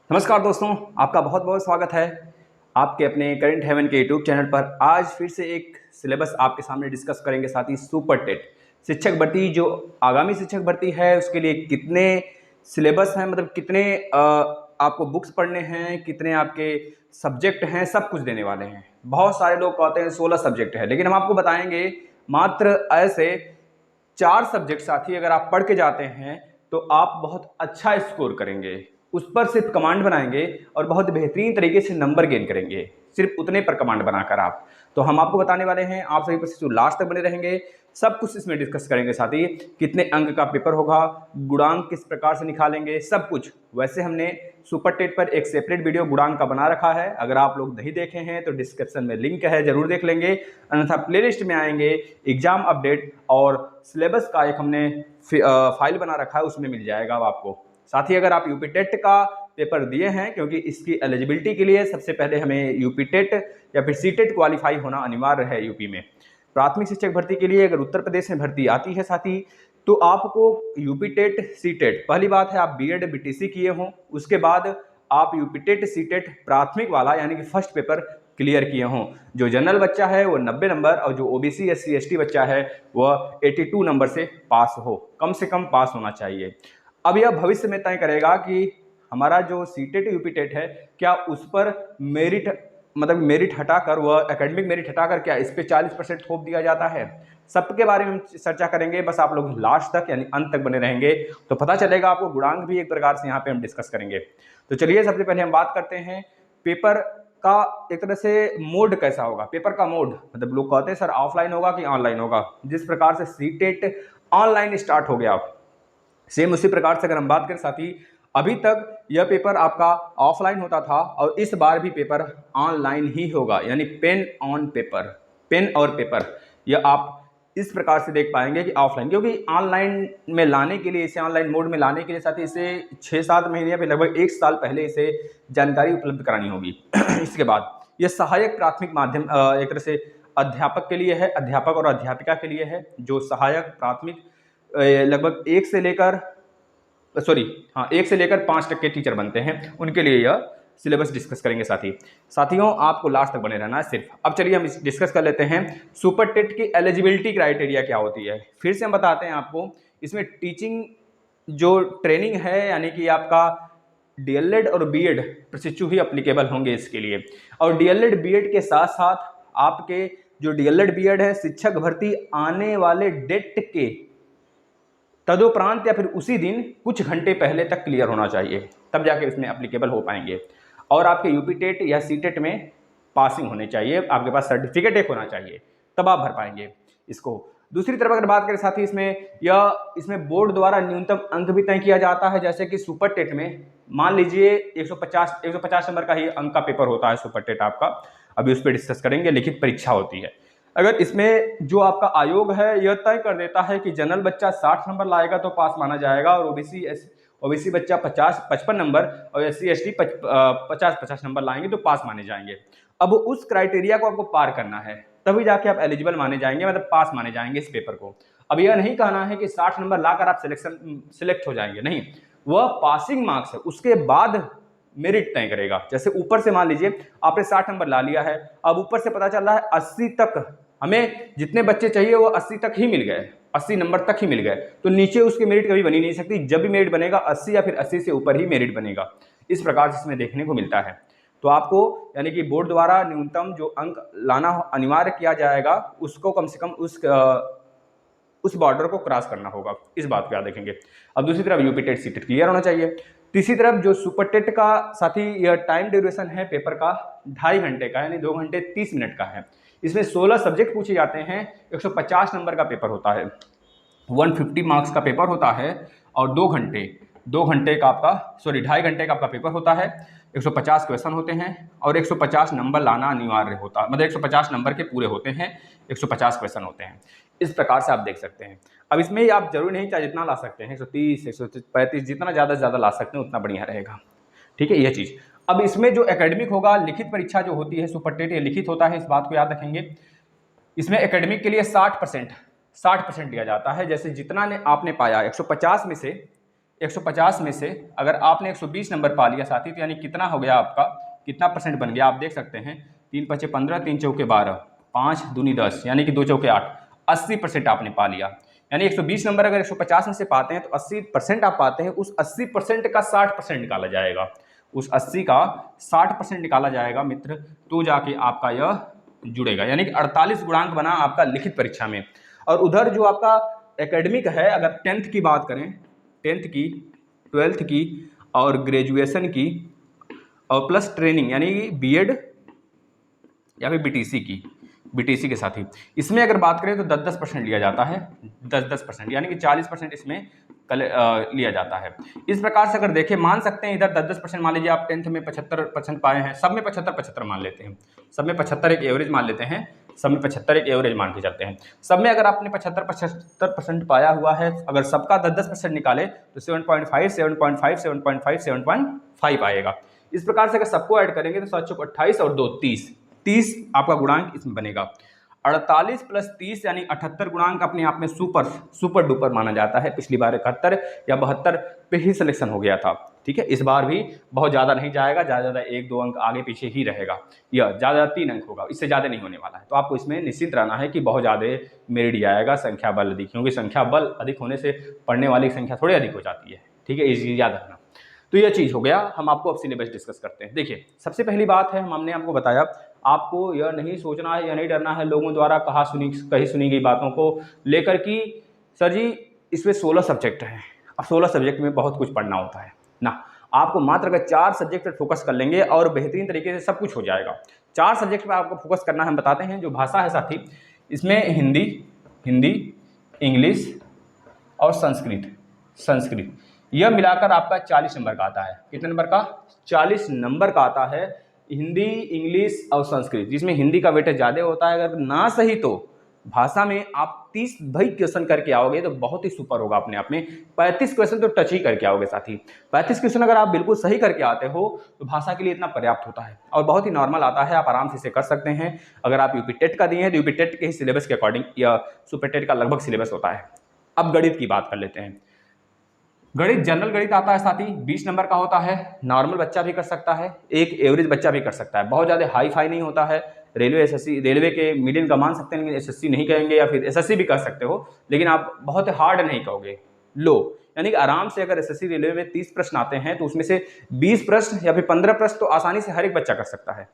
नमस्कार दोस्तों, आपका बहुत बहुत स्वागत है आपके अपने करंट हेवन के यूट्यूब चैनल पर। आज फिर से एक सिलेबस आपके सामने डिस्कस करेंगे, साथ ही सुपर टेट शिक्षक भर्ती जो आगामी शिक्षक भर्ती है उसके लिए कितने सिलेबस हैं, मतलब कितने आपको बुक्स पढ़ने हैं, कितने आपके सब्जेक्ट हैं, सब कुछ देने वाले हैं। बहुत सारे लोग कहते हैं 16 सब्जेक्ट है, लेकिन हम आपको बताएंगे मात्र ऐसे 4 सब्जेक्ट साथी अगर आप पढ़ के जाते हैं तो आप बहुत अच्छा स्कोर करेंगे, उस पर सिर्फ कमांड बनाएंगे और बहुत बेहतरीन तरीके से नंबर गेन करेंगे, सिर्फ उतने पर कमांड बनाकर आप। तो हम आपको बताने वाले हैं, आप सभी पर जो लास्ट तक बने रहेंगे, सब कुछ इसमें डिस्कस करेंगे। साथ ही कितने अंक का पेपर होगा, गुणांक किस प्रकार से निकालेंगे, सब कुछ। वैसे हमने सुपर टेट पर एक सेपरेट वीडियो गुणांक का बना रखा है, अगर आप लोग नहीं देखे हैं तो डिस्क्रिप्शन में लिंक है, जरूर देख लेंगे। अन्यथा प्लेलिस्ट में आएंगे, एग्जाम अपडेट और सिलेबस का एक हमने फाइल बना रखा है, उसमें मिल जाएगा आपको। साथ ही अगर आप यूपी टेट का पेपर दिए हैं, क्योंकि इसकी एलिजिबिलिटी के लिए सबसे पहले हमें यूपी टेट या फिर सी टेट क्वालिफाई होना अनिवार्य है। यूपी में प्राथमिक शिक्षक भर्ती के लिए अगर उत्तर प्रदेश में भर्ती आती है साथी, तो आपको यूपी टेट सी टेट, पहली बात है आप बीएड बीटीसी किए हों, उसके बाद आप यूपी टेट सी टेट प्राथमिक वाला यानी कि फर्स्ट पेपर क्लियर किए हों। जो जनरल बच्चा है वो 90 नंबर और जो ओबीसी एससी एसटी बच्चा है वह 82 नंबर से पास हो, कम से कम पास होना चाहिए। अब यह भविष्य में तय करेगा कि हमारा जो सीटेट यूपी टेट है, क्या उस पर मेरिट मतलब मेरिट हटाकर, वह एकेडमिक मेरिट हटाकर क्या इस पे 40% थोप दिया जाता है। सबके बारे में हम चर्चा करेंगे, बस आप लोग लास्ट तक यानी अंत तक बने रहेंगे तो पता चलेगा आपको। गुणांक भी एक प्रकार से यहाँ पे हम डिस्कस करेंगे। तो चलिए सबसे पहले हम बात करते हैं पेपर का एक तरह से मोड कैसा होगा। पेपर का मोड मतलब लोग कहते हैं सर ऑफलाइन होगा कि ऑनलाइन होगा। जिस प्रकार से सीटेट ऑनलाइन स्टार्ट हो गया, सेम उसी प्रकार से अगर हम बात करें साथी, अभी तक यह पेपर आपका ऑफलाइन होता था और इस बार भी पेपर ऑनलाइन ही होगा, यानी पेन ऑन पेपर, पेन और पेपर। यह आप इस प्रकार से देख पाएंगे कि ऑफलाइन, क्योंकि ऑनलाइन में लाने के लिए, इसे ऑनलाइन मोड में लाने के लिए साथी इसे 6-7 महीने या फिर लगभग 1 साल पहले इसे जानकारी उपलब्ध करानी होगी। इसके बाद यह सहायक प्राथमिक माध्यम एक तरह से अध्यापक के लिए है, अध्यापक और अध्यापिका के लिए है। जो सहायक प्राथमिक लगभग 1 से लेकर 5 तक के टीचर बनते हैं, उनके लिए यह सिलेबस डिस्कस करेंगे साथियों। आपको लास्ट तक बने रहना है सिर्फ। अब चलिए हम डिस्कस कर लेते हैं सुपर टेट की एलिजिबिलिटी क्राइटेरिया क्या होती है। फिर से हम बताते हैं आपको, इसमें टीचिंग जो ट्रेनिंग है यानी कि आपका डीएलएड और बीएड प्रशिक्षु ही अप्लीकेबल होंगे इसके लिए। और डीएलएड बीएड के साथ साथ आपके जो डीएलएड बीएड है, शिक्षक भर्ती आने वाले डेट के तदुपरांत या फिर उसी दिन कुछ घंटे पहले तक क्लियर होना चाहिए, तब जाके इसमें एप्लीकेबल हो पाएंगे। और आपके यूपी टेट या सी टेट में पासिंग होने चाहिए, आपके पास सर्टिफिकेट एक होना चाहिए, तब आप भर पाएंगे इसको। दूसरी तरफ अगर बात करें साथी, इसमें बोर्ड द्वारा न्यूनतम अंक भी तय किया जाता है। जैसे कि सुपर टेट में मान लीजिए 150 नंबर का ही अंक का पेपर होता है सुपर टेट आपका, अभी उस पर डिस्कस करेंगे, लिखित परीक्षा होती है। अगर इसमें जो आपका आयोग है यह तय कर देता है कि जनरल बच्चा 60 नंबर लाएगा तो पास माना जाएगा, और ओबीसी बच्चा 55 नंबर और एससी एसटी 50 नंबर लाएंगे तो पास माने जाएंगे। अब उस क्राइटेरिया को आपको पार करना है, तभी जाके आप एलिजिबल माने जाएंगे, मतलब पास माने जाएंगे इस पेपर को। अब यह नहीं कहना है कि 60 नंबर लाकर आप सिलेक्ट हो जाएंगे, नहीं, वह पासिंग मार्क्स है, उसके बाद मेरिट तय करेगा। जैसे ऊपर से मान लीजिए आपने 60 नंबर ला लिया है, अब ऊपर से पता चल रहा है 80 तक, हमें जितने बच्चे चाहिए वो 80 तक ही मिल गए, 80 नंबर तक ही मिल गए, तो नीचे उसकी मेरिट कभी बनी नहीं सकती। जब भी मेरिट बनेगा 80 या फिर 80 से ऊपर ही मेरिट बनेगा। इस प्रकार से इसमें देखने को मिलता है। तो आपको यानी कि बोर्ड द्वारा न्यूनतम जो अंक लाना अनिवार्य किया जाएगा, उसको कम से कम उस बॉर्डर को क्रॉस करना होगा, इस बात को याद रखेंगे। अब दूसरी तरफ UP TET C TET clear होना चाहिए। तीसरी तरफ जो सुपर टेट का साथी यह टाइम ड्यूरेशन है पेपर का 2.5 घंटे का, यानी 2 घंटे 30 मिनट का है। इसमें 16 सब्जेक्ट पूछे जाते हैं, 150 नंबर का पेपर होता है, 150 मार्क्स का पेपर होता है, और 2.5 घंटे का आपका पेपर होता है। 150 क्वेश्चन होते हैं और 150 नंबर लाना अनिवार्य होता है, मतलब 150 नंबर के पूरे होते हैं, 150 क्वेश्चन होते हैं। इस प्रकार से आप देख सकते हैं। अब इसमें आप जरूरी नहीं चाहे जितना ला सकते हैं, 130 135 जितना ज़्यादा से ज़्यादा ला सकते हैं उतना बढ़िया रहेगा, ठीक है, यह चीज़। अब इसमें जो एकेडमिक होगा, लिखित परीक्षा जो होती है सुपर टेट, ये लिखित होता है, इस बात को याद रखेंगे। इसमें एकेडमिक के लिए 60% दिया जाता है। जैसे जितना ने आपने पाया 150 में से 150 में से अगर आपने 120 नंबर पा लिया साथी, तो यानी कितना हो गया आपका, कितना परसेंट बन गया आप देख सकते हैं। 3 पचे 15, 3 चौके 12, 5 दूनी 10, यानी कि 2 चौके 8, 80% आपने पा लिया। यानी 120 नंबर अगर 150 में से पाते हैं तो 80% आप पाते हैं, उस 80% का 60% निकाला जाएगा, उस 80 का 60% निकाला जाएगा मित्र, तो जाके आपका यह जुड़ेगा। यानी कि 48 गुणांक बना आपका लिखित परीक्षा में। और उधर जो आपका एकेडमिक है, अगर 10th की बात करें, 10th की, 12th की और ग्रेजुएशन की और प्लस ट्रेनिंग यानी बीएड या फिर बीटीसी के साथ ही, इसमें अगर बात करें तो 10% लिया जाता है, 10% यानी कि 40% इसमें लिया जाता है। इस प्रकार से अगर देखें, मान सकते हैं इधर 10% मान लीजिए आप 10th में 75% पाए हैं, सब में 75 मान लेते हैं, सब में 75 एक एवरेज मान लेते हैं, सब में 75 एक एवरेज मान के चलते हैं। सब में अगर आपने 75% पाया हुआ है, अगर सबका 10% निकाले तो 7.5, 7.5, 7.5, 7.5 आएगा। इस प्रकार से अगर सबको ऐड करेंगे तो 7 चौक 28 और 2 30 आपका गुणांक इसमें बनेगा। 48 प्लस 30 यानी 78 गुणांक अपने आप में सुपर डुपर माना जाता है। पिछली बार 71 या 72 पे ही सिलेक्शन हो गया था, ठीक है। इस बार भी बहुत ज़्यादा नहीं जाएगा, ज़्यादा 1-2 अंक आगे पीछे ही रहेगा, या ज़्यादा 3 अंक होगा, इससे ज़्यादा नहीं होने वाला है। तो आपको इसमें निश्चित रहना है कि बहुत ज़्यादा मेरिट आएगा, संख्या बल अधिक, क्योंकि संख्या बल अधिक होने से पढ़ने वाली संख्या थोड़ी अधिक हो जाती है, ठीक है, ये याद रखना। तो यह चीज़ हो गया। हम आपको अब सिलेबस डिस्कस करते हैं। देखिए, सबसे पहली बात है, हमने आपको बताया आपको यह नहीं सोचना है या नहीं डरना है लोगों द्वारा कही सुनी गई बातों को लेकर कि सर जी इसमें 16 सब्जेक्ट हैं, अब 16 सब्जेक्ट में बहुत कुछ पढ़ना होता है ना। आपको मात्र अगर 4 सब्जेक्ट पर फोकस कर लेंगे और बेहतरीन तरीके से सब कुछ हो जाएगा। 4 सब्जेक्ट पर आपको फोकस करना है। हम बताते हैं जो भाषा है साथी, इसमें हिंदी, इंग्लिश और संस्कृत यह मिलाकर आपका 40 नंबर का आता है। कितने नंबर का? 40 नंबर का आता है हिंदी, इंग्लिश और संस्कृत, जिसमें हिंदी का वेटेज ज़्यादा होता है। अगर ना सही तो भाषा में आप 30 भाई क्वेश्चन करके आओगे तो बहुत ही सुपर होगा अपने आप में। 35 क्वेश्चन तो टच ही करके आओगे साथी। 35 क्वेश्चन अगर आप बिल्कुल सही करके आते हो तो भाषा के लिए इतना पर्याप्त होता है और बहुत ही नॉर्मल आता है, आप आराम से इसे कर सकते हैं। अगर आप यूपी टेट का दिए हैं तो यूपी टेट के ही सिलेबस के अकॉर्डिंग या सुपर टेट का लगभग सिलेबस होता है। अब गणित की बात कर लेते हैं। गणित जनरल गणित आता है साथी, 20 नंबर का होता है। नॉर्मल बच्चा भी कर सकता है, एक एवरेज बच्चा भी कर सकता है, बहुत ज़्यादा हाई फाई नहीं होता है। रेलवे एसएससी, रेलवे के मीडियम का मान सकते हैं, लेकिन एसएससी नहीं कहेंगे, या फिर एसएससी भी कर सकते हो, लेकिन आप बहुत हार्ड नहीं कहोगे, लो। यानी कि आराम से अगर एसएससी रेलवे में 30 प्रश्न आते हैं तो उसमें से 20 प्रश्न या फिर 15 प्रश्न तो आसानी से हर एक बच्चा कर सकता है,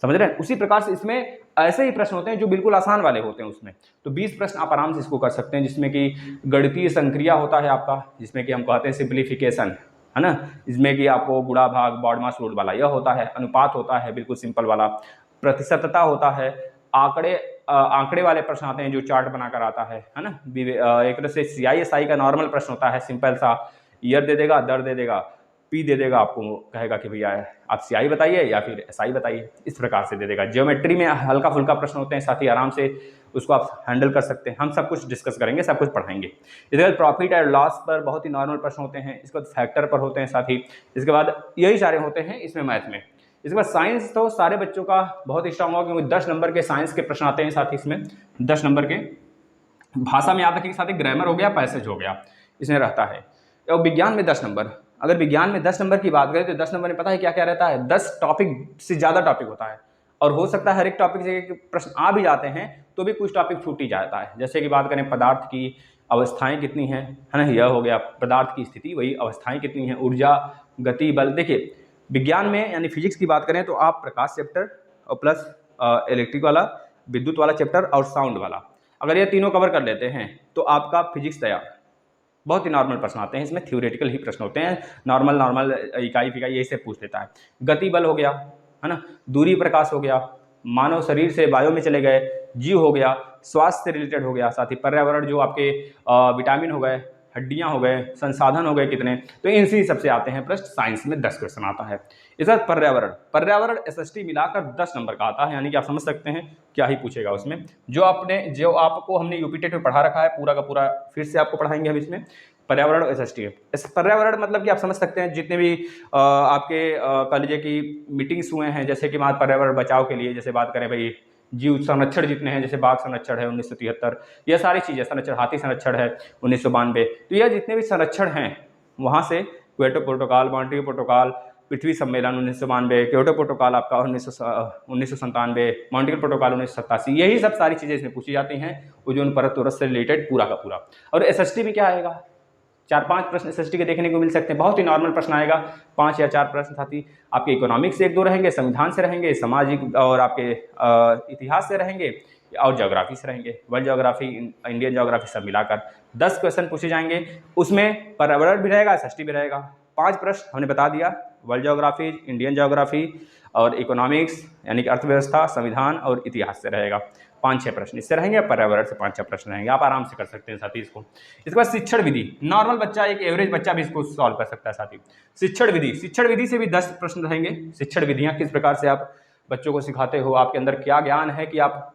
समझ रहे हैं। उसी प्रकार से इसमें ऐसे ही प्रश्न होते हैं जो बिल्कुल आसान वाले होते हैं उसमें, तो 20 प्रश्न आप आराम से इसको कर सकते हैं, जिसमें कि गणितीय संक्रिया होता है आपका, जिसमें कि हम कहते हैं सिंप्लीफिकेशन, है ना। इसमें कि आपको गुणा भाग बॉडमास रूल वाला यह होता है, अनुपात होता है बिल्कुल सिंपल वाला, प्रतिशतता होता है, आंकड़े वाले प्रश्न आते हैं जो चार्ट बनाकर आता है ना। एक तरह से CISI का नॉर्मल प्रश्न होता है, सिंपल सा, ईयर दे देगा, दर दे देगा, पी दे देगा, आपको कहेगा कि भैया आप CI बताइए या फिर SI बताइए, इस प्रकार से दे देगा। ज्योमेट्री में हल्का फुल्का प्रश्न होते हैं साथ ही, आराम से उसको आप हैंडल कर सकते हैं। हम सब कुछ डिस्कस करेंगे, सब कुछ पढ़ाएंगे। इसके बाद प्रॉफिट एंड लॉस पर बहुत ही नॉर्मल प्रश्न होते हैं। इसके बाद फैक्टर पर होते हैं साथ ही, इसके बाद यही सारे होते हैं इसमें मैथ में। इसके बाद साइंस तो सारे बच्चों का बहुत ही स्ट्रांग होगा, क्योंकि 10 नंबर के साइंस के प्रश्न आते हैं साथ ही इसमें, 10 नंबर के। भाषा में याद रखिए साथ ही, ग्रामर हो गया, पैसेज हो गया, इसमें रहता है। और विज्ञान में 10 नंबर, अगर विज्ञान में 10 नंबर की बात करें तो 10 नंबर में पता है क्या क्या रहता है, 10 टॉपिक से ज़्यादा टॉपिक होता है, और हो सकता है हर एक टॉपिक से प्रश्न आ भी जाते हैं तो भी कुछ टॉपिक छूट ही जाता है। जैसे कि बात करें पदार्थ की अवस्थाएं कितनी हैं, है ना, यह हो गया पदार्थ की स्थिति, वही अवस्थाएं कितनी हैं, ऊर्जा, गति, बल। देखिए विज्ञान में यानी फिजिक्स की बात करें तो आप प्रकाश चैप्टर और प्लस इलेक्ट्रिक वाला, विद्युत वाला चैप्टर और साउंड वाला, अगर ये तीनों कवर कर लेते हैं तो आपका फिजिक्स तैयार। बहुत ही नॉर्मल प्रश्न आते हैं इसमें, थ्योरेटिकल ही प्रश्न होते हैं, नॉर्मल इकाई फिकाई यही से पूछ लेता है। गति बल हो गया, है ना, दूरी प्रकाश हो गया, मानव शरीर से वायु में चले गए, जीव हो गया, स्वास्थ्य से रिलेटेड हो गया, साथ ही पर्यावरण जो आपके विटामिन हो गए, हड्डियां हो गए, संसाधन हो गए कितने, तो इनसे सबसे आते हैं प्रश्न। साइंस में 10 क्वेश्चन आता है। इसके बाद पर्यावरण SST मिलाकर 10 नंबर का आता है, यानी कि आप समझ सकते हैं क्या ही पूछेगा उसमें। जो आपको हमने यूपी टेट में पढ़ा रखा है पूरा का पूरा फिर से आपको पढ़ाएंगे हम इसमें, पर्यावरण और SST। पर्यावरण मतलब कि आप समझ सकते हैं जितने भी आपके कह लीजिए कि मीटिंग्स हुए हैं, जैसे कि पर्यावरण बचाव के लिए, जैसे बात करें भाई जीव संरक्षण जितने हैं, जैसे बाघ संरक्षण है 1973, यह सारी चीज़ें, संरक्षण हाथी संरक्षण है 1992, तो यह जितने भी संरक्षण हैं वहाँ से क्योटो प्रोटोकॉल, मॉन्ट्रियल प्रोटोकॉल, पृथ्वी सम्मेलन 1992, क्योटो प्रोटोकॉल आपका 1997, मॉन्ट्रियल प्रोटोकॉल 1987, यही सब सारी चीज़ें इसमें पूछी जाती हैं ओजोन परत तुरंत से रिलेटेड पूरा का पूरा। और एसएसटी में क्या आएगा, 4-5 प्रश्न एसएसटी के देखने को मिल सकते हैं, बहुत ही नॉर्मल प्रश्न आएगा, 5 या 4 प्रश्न। साथ ही आपके इकोनॉमिक्स से 1-2 रहेंगे, संविधान से रहेंगे, सामाजिक और आपके इतिहास से रहेंगे और ज्योग्राफी से रहेंगे, वर्ल्ड ज्योग्राफी, इंडियन ज्योग्राफी सब मिलाकर 10 क्वेश्चन पूछे जाएंगे। उसमें पर्यावरण भी रहेगा, एसएसटी भी रहेगा। 5 प्रश्न हमने बता दिया, वर्ल्ड ज्योग्राफी, इंडियन ज्योग्राफी और इकोनॉमिक्स यानी कि अर्थव्यवस्था, संविधान और इतिहास से रहेगा। 5-6 प्रश्न इससे रहेंगे, पर्यावरण से 5-6 प्रश्न रहेंगे, आप आराम से कर सकते हैं साथी इसको। इसके बाद शिक्षण विधि, नॉर्मल बच्चा, एक एवरेज बच्चा भी इसको सॉल्व कर सकता है साथी। शिक्षण विधि से भी 10 प्रश्न रहेंगे। शिक्षण विधियाँ किस प्रकार से आप बच्चों को सिखाते हो, आपके अंदर क्या ज्ञान है कि आप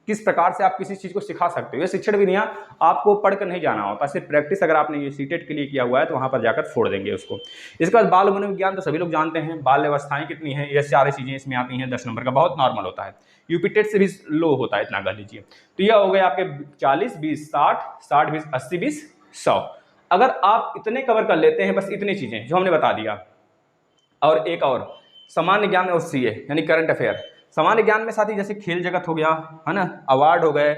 किस प्रकार से आप किसी चीज़ को सिखा सकते हो। ये शिक्षण विधियाँ आपको पढ़कर नहीं जाना होता, सिर्फ प्रैक्टिस अगर आपने ये सीटेट के लिए किया हुआ है तो वहाँ पर जाकर फोड़ देंगे उसको। इसके बाद बाल मनोविज्ञान तो सभी लोग जानते हैं, बाल अवस्थाएं कितनी हैं, ये सारी चीज़ें इसमें आती हैं। 10 नंबर का बहुत नॉर्मल होता है, यूपीटेट से भी लो होता है, इतना कर लीजिए। तो यह हो गए आपके 40, 20, 60, 60, 20, 80, 20, 100। अगर आप इतने कवर कर लेते हैं, बस इतनी चीज़ें जो हमने बता दिया, और एक और सामान्य ज्ञान और सीए यानी करंट अफेयर। सामान्य ज्ञान में साथी जैसे खेल जगत हो गया है ना, अवार्ड हो गए,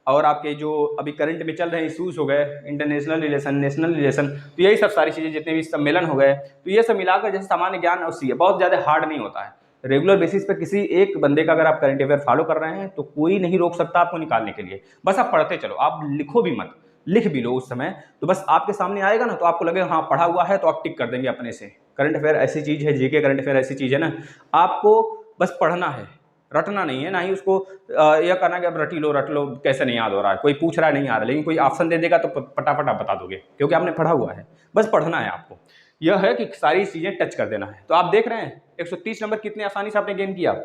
और आपके जो अभी करंट में चल रहे इशूज़ हो गए, इंटरनेशनल रिलेशन, नेशनल रिलेशन, तो यही सब सारी चीज़ें, जितने भी सम्मेलन हो गए, तो ये सब मिलाकर जैसे सामान्य ज्ञान और सीए बहुत ज़्यादा हार्ड नहीं होता है। रेगुलर बेसिस पे किसी एक बंदे का अगर आप करंट अफेयर फॉलो कर रहे हैं तो कोई नहीं रोक सकता आपको निकालने के लिए। बस आप पढ़ते चलो, आप लिखो भी मत, लिख भी लो उस समय, तो बस आपके सामने आएगा ना तो आपको लगेगा हाँ पढ़ा हुआ है, तो आप टिक कर देंगे अपने से। करंट अफेयर ऐसी चीज़ है, जीके करंट अफेयर ऐसी चीज़ है ना, आपको बस पढ़ना है, रटना नहीं है, ना ही उसको यह करना कि अब रट लो कैसे नहीं याद हो रहा है, कोई पूछ रहा है नहीं आ रहा, लेकिन कोई ऑप्शन दे देगा तो फटाफट आप बता दोगे क्योंकि आपने पढ़ा हुआ है। बस पढ़ना है आपको, यह है कि सारी चीज़ें टच कर देना है। तो आप देख रहे हैं 130 नंबर कितने आसानी से आपने गेन किया।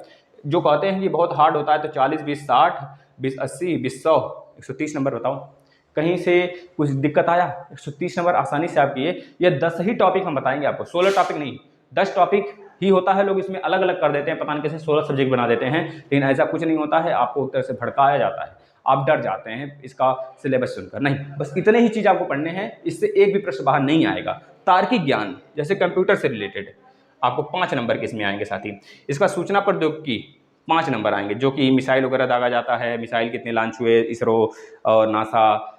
जो कहते हैं कि बहुत हार्ड होता है, तो 40, 20, 60, 20, 80, 20, 100, 130 नंबर बताओ कहीं से कुछ दिक्कत आया? 130 नंबर आसानी से आप किए। ये 10 ही टॉपिक हम बताएंगे आपको, 16 टॉपिक नहीं, 10 टॉपिक ही होता है। लोग इसमें अलग अलग कर देते हैं, पता नहीं कैसे 16 सब्जेक्ट बना देते हैं, लेकिन ऐसा कुछ नहीं होता है। आपको एक तरह से भड़काया जाता है, आप डर जाते हैं इसका सिलेबस सुनकर। नहीं, बस इतने ही चीज़ आपको पढ़ने हैं, इससे एक भी प्रश्न बाहर नहीं आएगा। तार्किक ज्ञान जैसे कंप्यूटर से रिलेटेड आपको 5 नंबर के इसमें आएंगे साथी। इसका सूचना प्रौद्योगिकी 5 नंबर आएंगे, जो कि मिसाइल वगैरह दागा जाता है, मिसाइल कितने लॉन्च हुए, इसरो और नासा,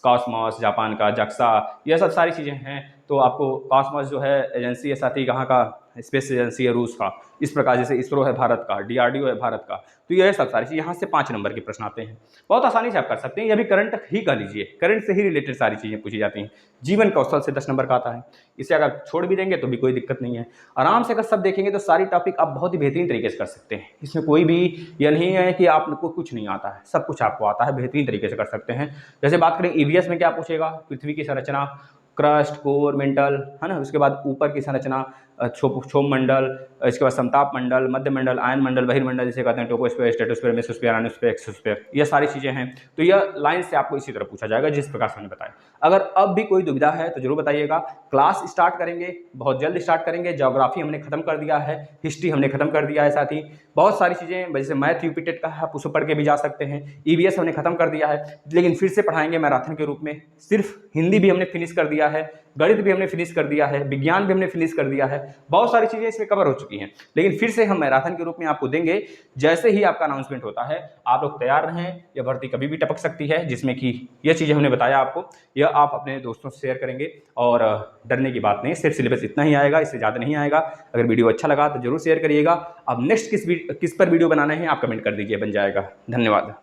कॉस्मॉस जापान का, जक्सा, यह सब सारी चीज़ें हैं। तो आपको कॉस्मॉस जो है एजेंसी है साथी, कहाँ का, स्पेस एजेंसी है रूस का। इस प्रकार जैसे इसरो है भारत का, डीआरडीओ है भारत का। तो यह सब सारी चीज़ यहाँ से 5 नंबर के प्रश्न आते हैं, बहुत आसानी से आप कर सकते हैं। यह भी करंट ही कर लीजिए, करंट से ही रिलेटेड सारी चीज़ें पूछी जाती हैं। जीवन कौशल से 10 नंबर का आता है, इसे अगर छोड़ भी देंगे तो भी कोई दिक्कत नहीं है। आराम से अगर सब देखेंगे तो सारी टॉपिक आप बहुत ही बेहतरीन तरीके से कर सकते हैं। इसमें कोई भी यह नहीं है कि आपको कुछ नहीं आता है, सब कुछ आपको आता है, बेहतरीन तरीके से कर सकते हैं। जैसे बात करें ईवीएस में क्या पूछेगा, पृथ्वी की संरचना, क्रस्ट, कोर, मेंटल, है ना, उसके बाद ऊपर की संरचना, क्षोभ मंडल, इसके बाद समताप मंडल, मध्य मंडल, आयन मंडल, बहिर्मंडल जिसे कहते हैं, टोपोस्फीयर, स्ट्रेटोस्फीयर, मेसोस्फीयर, आयनोस्फीयर, एक्सोस्फीयर, ये सारी चीज़ें हैं। तो यह लाइन से आपको इसी तरह पूछा जाएगा जिस प्रकार से मैंने बताया। अगर अब भी कोई दुविधा है तो जरूर बताइएगा। क्लास स्टार्ट करेंगे, बहुत जल्द स्टार्ट करेंगे। ज्योग्राफी हमने खत्म कर दिया है, हिस्ट्री हमने खत्म कर दिया है, साथ ही बहुत सारी चीज़ें जैसे मैथ यूपीटेट का है, आप उसको पढ़ के भी जा सकते हैं। ईवीएस हमने खत्म कर दिया है, लेकिन फिर से पढ़ाएंगे मैराथन के रूप में। सिर्फ हिंदी भी हमने फिनिश कर दिया है, गणित भी हमने फिनिश कर दिया है, विज्ञान भी हमने फिनिश कर दिया है, बहुत सारी चीज़ें इसमें कवर हो चुकी हैं। लेकिन फिर से हम मैराथन के रूप में आपको देंगे। जैसे ही आपका अनाउंसमेंट होता है आप लोग तैयार रहें, यह भर्ती कभी भी टपक सकती है, जिसमें कि यह चीज़ें हमने बताया आपको, यह आप अपने दोस्तों से शेयर करेंगे। और डरने की बात नहीं, सिर्फ सिलेबस इतना ही आएगा, इससे ज़्यादा नहीं आएगा। अगर वीडियो अच्छा लगा तो जरूर शेयर करिएगा। अब नेक्स्ट किस पर वीडियो बनाना है आप कमेंट कर दीजिए, बन जाएगा। धन्यवाद।